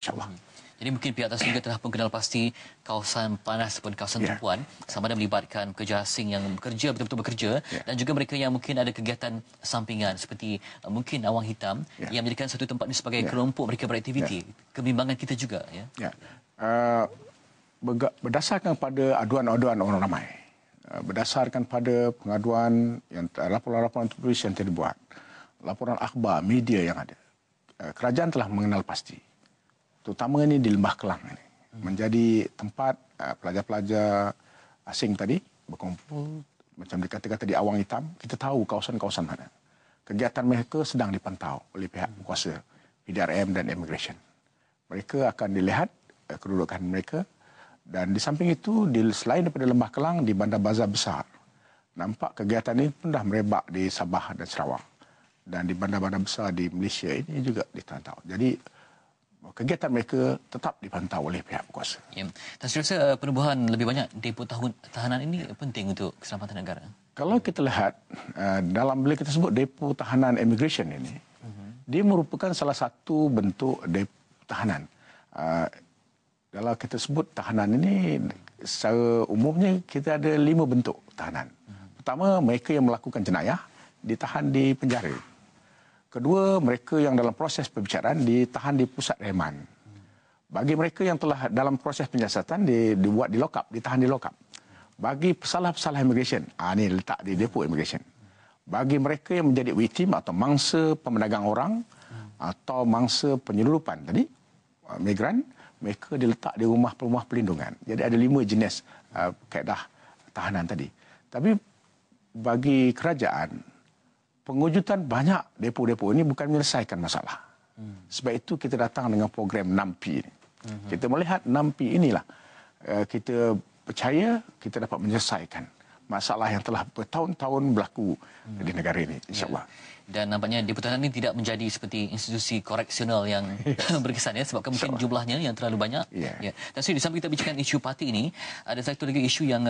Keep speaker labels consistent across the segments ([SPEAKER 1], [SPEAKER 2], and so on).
[SPEAKER 1] InsyaAllah.
[SPEAKER 2] Jadi mungkin pihak atas juga telah mengenal pasti kawasan panas ataupun kawasan tumpuan sama ada melibatkan pekerja asing yang bekerja betul-betul bekerja dan juga mereka yang mungkin ada kegiatan sampingan seperti mungkin awang hitam yang menjadikan satu tempat ini sebagai kelompok mereka beraktiviti. Kebimbangan kita juga
[SPEAKER 1] berdasarkan pada aduan-aduan orang ramai, berdasarkan pada pengaduan yang laporan-laporan tertulis yang telah dibuat, laporan akhbar media yang ada, kerajaan telah mengenal pasti, terutama ini di Lembah Kelang ini menjadi tempat pelajar-pelajar asing tadi berkumpul, macam dikatakan tadi awang hitam. Kita tahu kawasan-kawasan mana kegiatan mereka sedang dipantau oleh pihak berkuasa, PDRM dan Immigration. Mereka akan dilihat kedudukan mereka, dan di samping itu selain daripada Lembah Kelang, di Bandar Bazar Besar nampak kegiatan ini pun dah merebak di Sabah dan Sarawak, dan di bandar-bandar besar di Malaysia ini juga dipantau. Jadi kegiatan mereka tetap dipantau oleh pihak berkuasa.
[SPEAKER 2] Dan saya rasa penubuhan lebih banyak depo tahanan ini penting untuk keselamatan negara.
[SPEAKER 1] Kalau kita lihat dalam bila kita sebut depo tahanan immigration ini, dia merupakan salah satu bentuk depo tahanan. Kalau kita sebut tahanan ini, secara umumnya kita ada 5 bentuk tahanan. Pertama, mereka yang melakukan jenayah ditahan di penjara. Kedua, mereka yang dalam proses pembicaraan ditahan di pusat reman. Bagi mereka yang telah dalam proses penyiasatan dibuat di lock up, ditahan di lock up. Bagi pesalah-pesalah immigration, ini letak di depo immigration. Bagi mereka yang menjadi victim atau mangsa pemendagang orang atau mangsa penyelundupan tadi, migran, mereka diletak di rumah pelindungan. Jadi ada 5 jenis kaedah tahanan tadi. Tapi bagi kerajaan, pengujutan banyak depo-depo ini bukan menyelesaikan masalah. Sebab itu kita datang dengan program 6P ini. Kita melihat 6P inilah kita percaya kita dapat menyelesaikan masalah yang telah bertahun-tahun berlaku di negara ini, insyaAllah.
[SPEAKER 2] Dan nampaknya depo tahanan ini tidak menjadi seperti institusi koreksional yang berkesan sebabkan mungkin jumlahnya yang terlalu banyak. Dan di samping kita bicarakan isu parti ini, ada satu lagi isu yang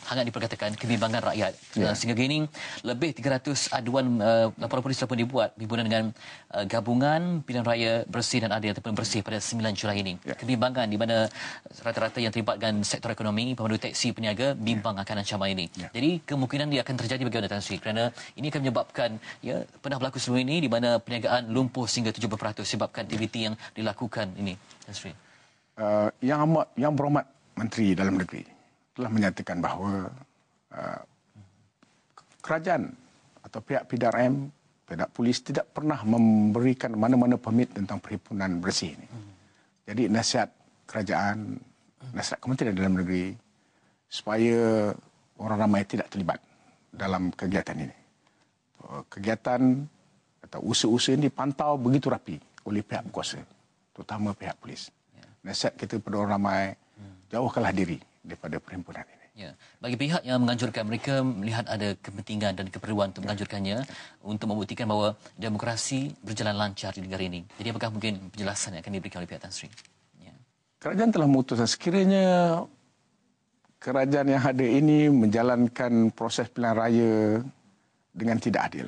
[SPEAKER 2] hangat diperkatakan, kebimbangan rakyat. Sehingga kini lebih 300 aduan laporan polis telah pun dibuat berhubungan dengan gabungan pilihan raya bersih dan adil ataupun bersih pada 9 Julai ini. Kebimbangan di mana rata-rata yang terlibatkan sektor ekonomi, pemandu teksi, peniaga bimbang akan ancaman ini. Jadi kemungkinan dia akan terjadi bagaimana Tan Sri, kerana ini akan menyebabkan pernah berlaku sebelum ini di mana perniagaan lumpuh sehingga 70% sebabkan aktiviti yang dilakukan ini, Tan Sri.
[SPEAKER 1] Yang berhormat Menteri Dalam Negeri telah menyatakan bahawa kerajaan atau pihak PDRM, pihak polis tidak pernah memberikan mana-mana permit tentang perhimpunan bersih ini. Jadi nasihat kerajaan, nasihat Kementerian Dalam Negeri supaya orang ramai tidak terlibat dalam kegiatan ini. Kegiatan atau usaha-usaha ini dipantau begitu rapi oleh pihak berkuasa, terutama pihak polis. Nasihat kita kepada orang ramai, jauhkanlah diri daripada perhimpunan ini.
[SPEAKER 2] Bagi pihak yang menganjurkan, mereka melihat ada kepentingan dan keperluan untuk menganjurkannya untuk membuktikan bahawa demokrasi berjalan lancar di negara ini. Jadi apakah mungkin penjelasan yang akan diberikan oleh pihak Tan Sri?
[SPEAKER 1] Kerajaan telah memutuskan sekiranya kerajaan yang ada ini menjalankan proses pilihan raya dengan tidak adil.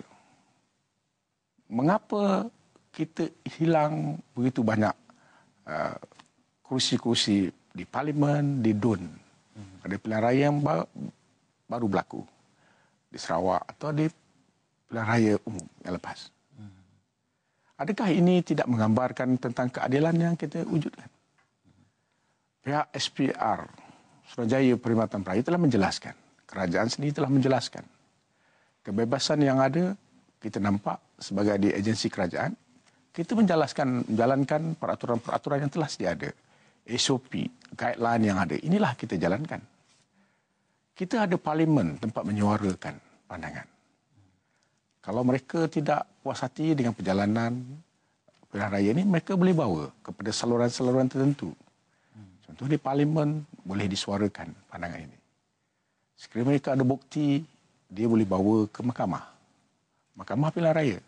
[SPEAKER 1] Mengapa kita hilang begitu banyak kursi-kursi di Parlimen, di DUN, pada pilihan raya yang baru berlaku di Sarawak atau di pilihan raya umum yang lepas? Adakah ini tidak menggambarkan tentang keadilan yang kita wujudkan? Pihak SPR, Suruhanjaya Perkhidmatan Raya telah menjelaskan, kerajaan sendiri telah menjelaskan, kebebasan yang ada kita nampak sebagai di agensi kerajaan, kita menjalankan peraturan-peraturan yang telah sedia ada, SOP, guideline yang ada, inilah kita jalankan. Kita ada parlimen tempat menyuarakan pandangan. Kalau mereka tidak puas hati dengan perjalanan pilihan raya ini, mereka boleh bawa kepada saluran-saluran tertentu. Contoh di parlimen boleh disuarakan pandangan ini. Sekiranya mereka ada bukti, dia boleh bawa ke mahkamah. Mahkamah Pilihan Raya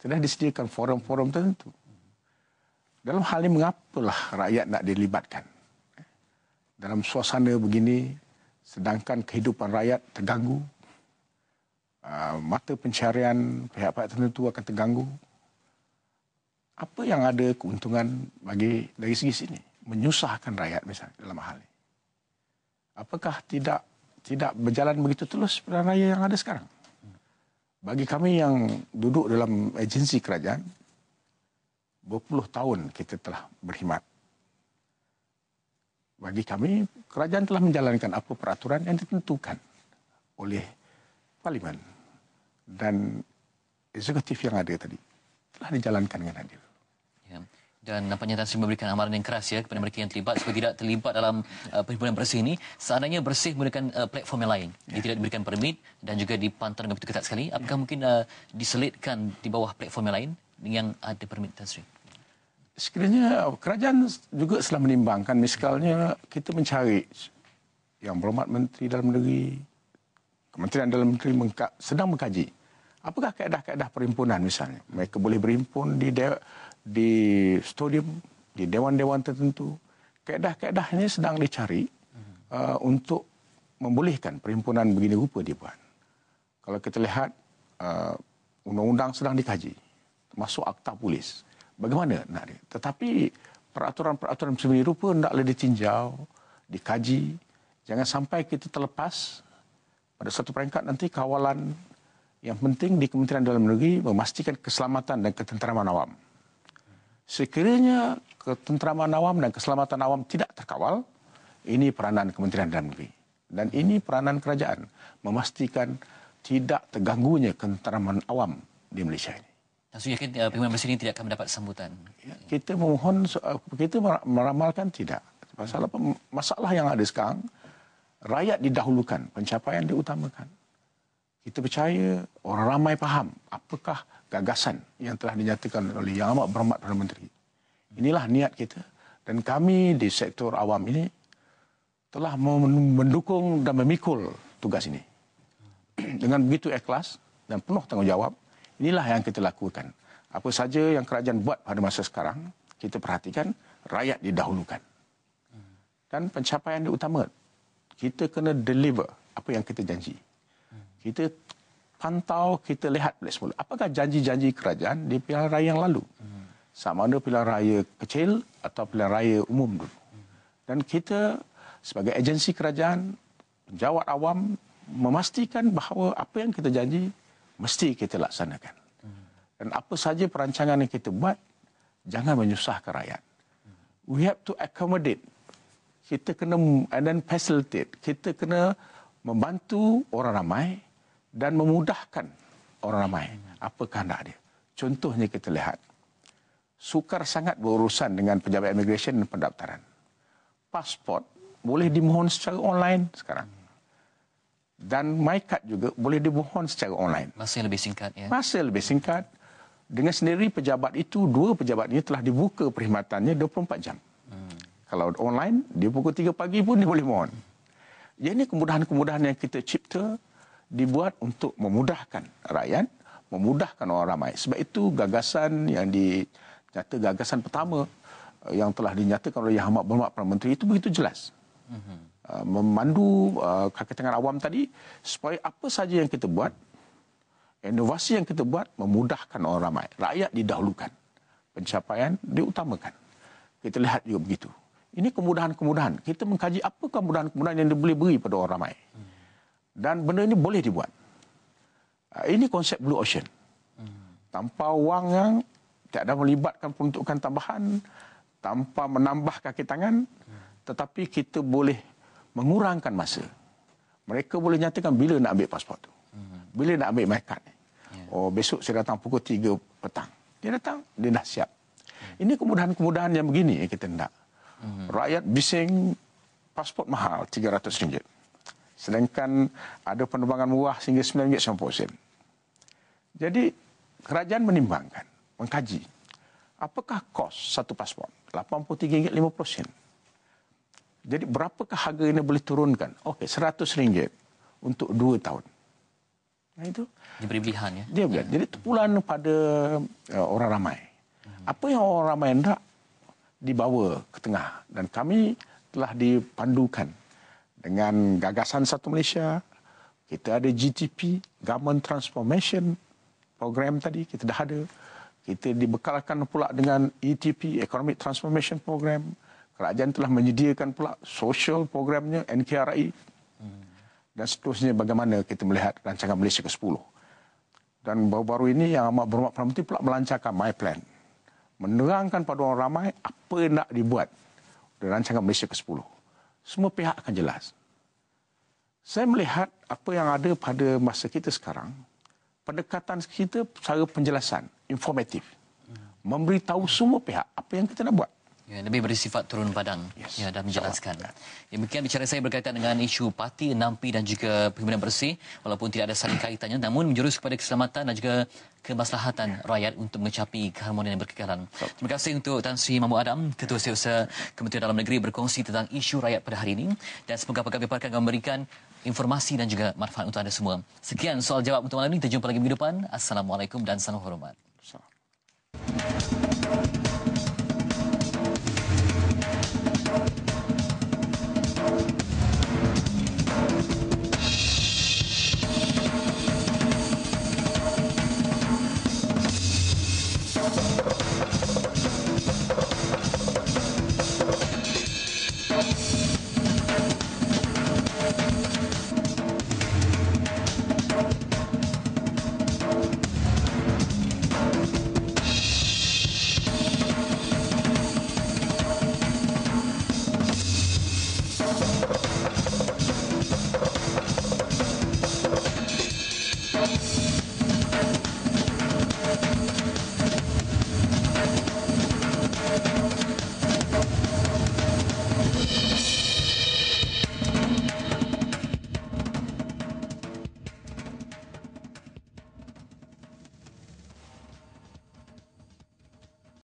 [SPEAKER 1] telah disediakan forum-forum tertentu. Dalam hal ini, mengapalah rakyat nak dilibatkan? Dalam suasana begini, sedangkan kehidupan rakyat terganggu, mata pencarian pihak-pihak tertentu akan terganggu. apa yang ada keuntungan dari segi sini? Menyusahkan rakyat misalnya dalam hal ini. Apakah tidak berjalan begitu terus pilihan raya yang ada sekarang? Bagi kami yang duduk dalam agensi kerajaan, berpuluh tahun kita telah berkhidmat. Bagi kami, kerajaan telah menjalankan apa peraturan yang ditentukan oleh Parlimen dan eksekutif yang ada tadi telah dijalankan dengan adil.
[SPEAKER 2] Ya. Dan nampaknya Tan Sri memberikan amaran yang keras ya kepada mereka yang terlibat supaya tidak terlibat dalam perhimpunan bersih ini. Seandainya bersih menggunakan platform yang lain, dia tidak diberikan permit dan juga dipantau dengan begitu ketat sekali, apakah mungkin diselitkan di bawah platform yang lain yang ada permit, Tan Sri?
[SPEAKER 1] Sekiranya kerajaan juga telah menimbangkan, misalnya kita mencari yang berhormat Menteri Dalam Negeri, Kementerian Dalam Negeri sedang mengkaji apakah kaedah-kaedah perhimpunan misalnya. Mereka boleh berhimpun di stadium, di dewan-dewan tertentu. Kaedah-kaedah ini sedang dicari untuk membolehkan perhimpunan begini rupa dibuat. Kalau kita lihat undang-undang sedang dikaji, termasuk akta polis. Bagaimana nak dia? Tetapi peraturan-peraturan sebenarnya rupa hendaklah ditinjau, dikaji. Jangan sampai kita terlepas pada satu peringkat nanti kawalan yang penting di Kementerian Dalam Negeri memastikan keselamatan dan ketenteraman awam. Sekiranya ketenteraman awam dan keselamatan awam tidak terkawal, ini peranan Kementerian Dalam Negeri. Dan ini peranan kerajaan memastikan tidak terganggunya ketenteraman awam di Malaysia ini.
[SPEAKER 2] Maksudnya yakin perhimpunan bersih ini tidak akan mendapat sambutan?
[SPEAKER 1] Ya, kita memohon, kita meramalkan tidak. Pasal apa? Masalah yang ada sekarang, rakyat didahulukan, pencapaian diutamakan. Kita percaya orang ramai faham apakah gagasan yang telah dinyatakan oleh Yang Amat Berhormat Perdana Menteri. Inilah niat kita. Dan kami di sektor awam ini telah mendukung dan memikul tugas ini. Dengan begitu ikhlas dan penuh tanggungjawab, inilah yang kita lakukan. Apa saja yang kerajaan buat pada masa sekarang, kita perhatikan rakyat didahulukan. Dan pencapaian diutama. Kita kena deliver apa yang kita janji. Kita pantau, kita lihat balik semula. Apakah janji-janji kerajaan di pilihan raya yang lalu? Sama ada pilihan raya kecil atau pilihan raya umum dulu. Dan kita sebagai agensi kerajaan, penjawat awam, memastikan bahawa apa yang kita janji, mesti kita laksanakan. Dan apa saja perancangan yang kita buat, jangan menyusahkan rakyat. We have to accommodate. Kita kena and then facilitate. Kita kena membantu orang ramai dan memudahkan orang ramai. Apa kehendak dia? Contohnya kita lihat, sukar sangat berurusan dengan pejabat imigresen dan pendaftaran. Pasport boleh dimohon secara online sekarang. Dan MyKad juga boleh dimohon secara online.
[SPEAKER 2] Masa yang lebih singkat ya?
[SPEAKER 1] Masa lebih singkat. Dengan sendiri pejabat itu, dua pejabat ini telah dibuka perkhidmatannya 24 jam. Kalau online, dia pukul 3 pagi pun dia boleh mohon. Jadi kemudahan-kemudahan yang kita cipta dibuat untuk memudahkan rakyat, memudahkan orang ramai. Sebab itu gagasan yang gagasan pertama yang telah dinyatakan oleh Yang Amat Berhormat Perdana Menteri itu begitu jelas. Memandu kaki tangan awam tadi supaya apa saja yang kita buat, inovasi yang kita buat memudahkan orang ramai. Rakyat didahulukan. Pencapaian diutamakan. Kita lihat juga begitu. Ini kemudahan-kemudahan. Kita mengkaji apa kemudahan-kemudahan yang boleh beri pada orang ramai. Dan benda ini boleh dibuat. Ini konsep Blue Ocean. Tanpa wang yang tidak ada melibatkan peruntukan tambahan, tanpa menambah kaki tangan, tetapi kita boleh mengurangkan masa. Mereka boleh nyatakan bila nak ambil pasport tu. Bila nak ambil MyKad ni. Oh, besok saya datang pukul 3 petang. Dia datang, dia dah siap. Ini kemudahan-kemudahan yang begini kita hendak. Rakyat bising pasport mahal RM300. Sedangkan ada penerbangan murah sehingga RM9.90. Jadi kerajaan menimbangkan, mengkaji apakah kos satu pasport? RM83.50. Jadi berapakah harga ini boleh turunkan? Okey, RM100 untuk 2 tahun. Nah, itu
[SPEAKER 2] diberi pilihan ya.
[SPEAKER 1] Dia berikan. Jadi terpulang pada orang ramai. Apa yang orang ramai hendak dibawa ke tengah, dan kami telah dipandukan dengan gagasan Satu Malaysia. Kita ada GTP, Government Transformation Program tadi kita dah ada. Kita dibekalkan pula dengan ETP, Economic Transformation Program. Kerajaan telah menyediakan pula social programnya, NKRI. Dan seterusnya bagaimana kita melihat rancangan Malaysia ke-10. Dan baru-baru ini yang amat berhormat Perdana Menteri pula melancarkan My Plan. Menerangkan pada orang ramai apa yang nak dibuat dari rancangan Malaysia ke-10. Semua pihak akan jelas. Saya melihat apa yang ada pada masa kita sekarang, pendekatan kita cara penjelasan, informatif. Memberitahu semua pihak apa yang kita nak buat.
[SPEAKER 2] Ya, lebih bersifat turun padang dan menjelaskan. Demikian bicara saya berkaitan dengan isu parti, 6P dan juga pimpinan bersih, walaupun tidak ada saling kaitannya, namun menjurus kepada keselamatan dan juga kemaslahatan rakyat untuk mencapai keharmonian yang berkekalan. Terima kasih untuk Tan Sri Mahmud Adam, Ketua Setiausaha Kementerian Dalam Negeri berkongsi tentang isu rakyat pada hari ini, dan semoga Pakar Biparkan akan memberikan informasi dan juga manfaat untuk anda semua. Sekian soal jawab untuk malam ini. Kita jumpa lagi minggu depan. Assalamualaikum dan salam hormat.